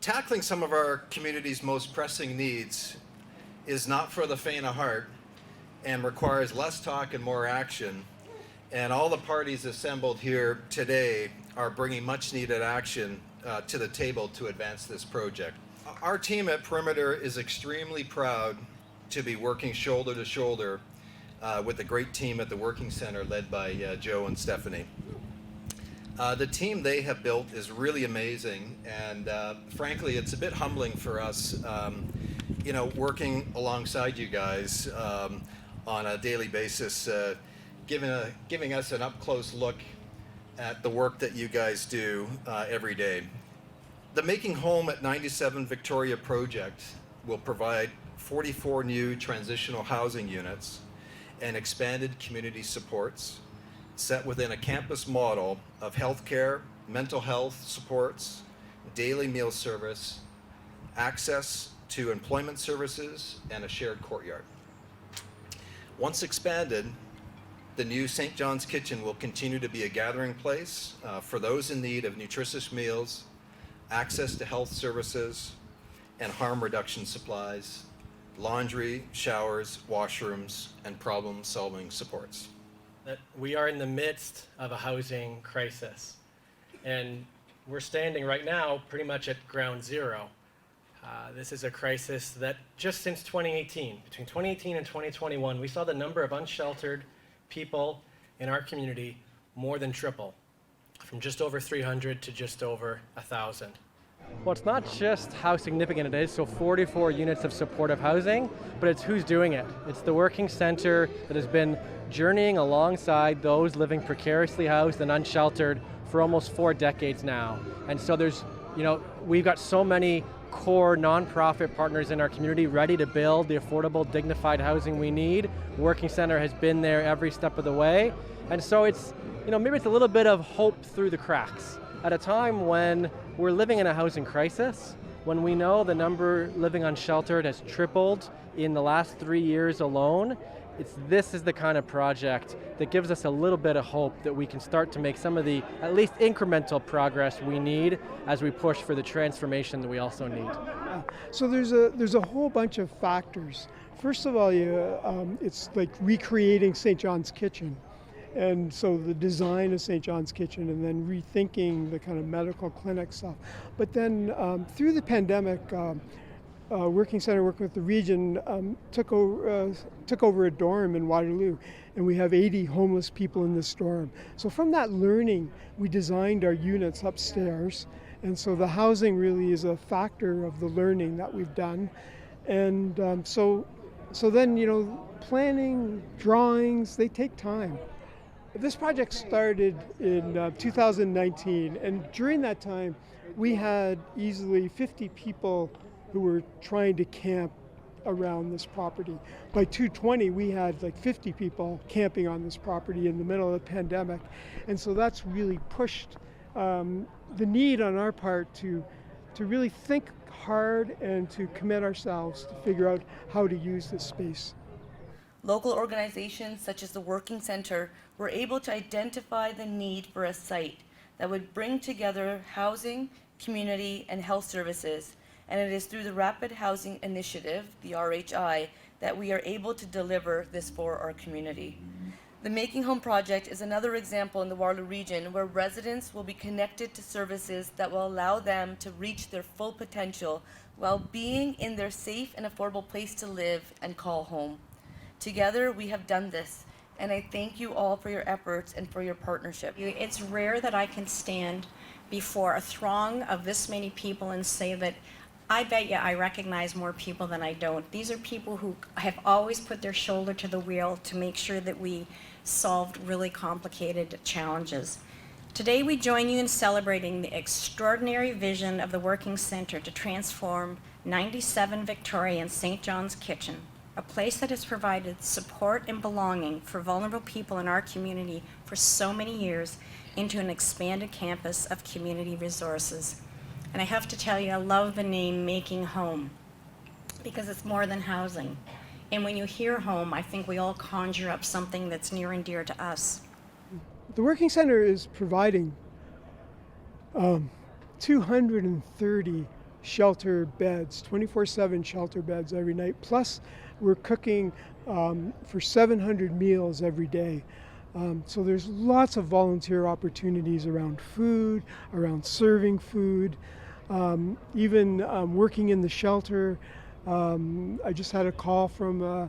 Tackling some of our community's most pressing needs is not for the faint of heart and requires less talk and more action. And all the parties assembled here today are bringing much needed action to the table to advance this project. Our team at Perimeter is extremely proud to be working shoulder to shoulder with the great team at the Working Center led by Joe and Stephanie. The team they have built is really amazing, and frankly, it's a bit humbling for us, working alongside you guys on a daily basis, giving us an up-close look at the work that you guys do every day. The Making Home at 97 Victoria project will provide 44 new transitional housing units and expanded community supports set within a campus model of healthcare, mental health supports, daily meal service, access to employment services, and a shared courtyard. Once expanded, the new St. John's Kitchen will continue to be a gathering place for those in need of nutritious meals, access to health services, and harm reduction supplies, laundry, showers, washrooms, and problem-solving supports. That we are in the midst of a housing crisis, and we're standing right now pretty much at ground zero. This is a crisis that just since 2018, between 2018 and 2021, we saw the number of unsheltered people in our community more than triple, from just over 300 to just over 1,000. Well, it's not just how significant it is, so 44 units of supportive housing, but it's who's doing it. It's the Working Center that has been journeying alongside those living precariously housed and unsheltered for almost 4 decades now. And so we've got so many core nonprofit partners in our community ready to build the affordable, dignified housing we need. Working Center has been there every step of the way. And so it's, maybe it's a little bit of hope through the cracks. At a time when we're living in a housing crisis, when we know the number living unsheltered has tripled in the last 3 years alone, this is the kind of project that gives us a little bit of hope that we can start to make some of the at least incremental progress we need as we push for the transformation that we also need. So there's a whole bunch of factors. First of all, it's like recreating St. John's Kitchen. And so the design of St. John's Kitchen, and then rethinking the kind of medical clinic stuff. But then through the pandemic, Working Center, working with the region, took over a dorm in Waterloo, and we have 80 homeless people in this dorm. So from that learning, we designed our units upstairs, and so the housing really is a factor of the learning that we've done. And so then, planning, drawings, they take time. This project started in 2019, and during that time, we had easily 50 people who were trying to camp around this property. By 2020, we had like 50 people camping on this property in the middle of the pandemic. And so that's really pushed the need on our part to really think hard and to commit ourselves to figure out how to use this space. Local organizations such as the Working Center were able to identify the need for a site that would bring together housing, community, and health services. And it is through the Rapid Housing Initiative, the RHI, that we are able to deliver this for our community. The Making Home project is another example in the Waterloo region where residents will be connected to services that will allow them to reach their full potential while being in their safe and affordable place to live and call home. Together, we have done this, and I thank you all for your efforts and for your partnership. It's rare that I can stand before a throng of this many people and say that I bet you I recognize more people than I don't. These are people who have always put their shoulder to the wheel to make sure that we solved really complicated challenges. Today we join you in celebrating the extraordinary vision of the Working Center to transform 97 Victoria and St. John's Kitchen, a place that has provided support and belonging for vulnerable people in our community for so many years, into an expanded campus of community resources. And I have to tell you, I love the name Making Home, because it's more than housing. And when you hear home, I think we all conjure up something that's near and dear to us. The Working Center is providing 230 shelter beds, 24/7 shelter beds every night. Plus, we're cooking for 700 meals every day. So there's lots of volunteer opportunities around food, around serving food, even working in the shelter. I just had a call from a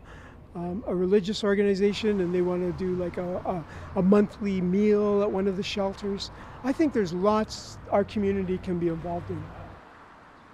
religious organization, and they want to do like a monthly meal at one of the shelters. I think there's lots our community can be involved in.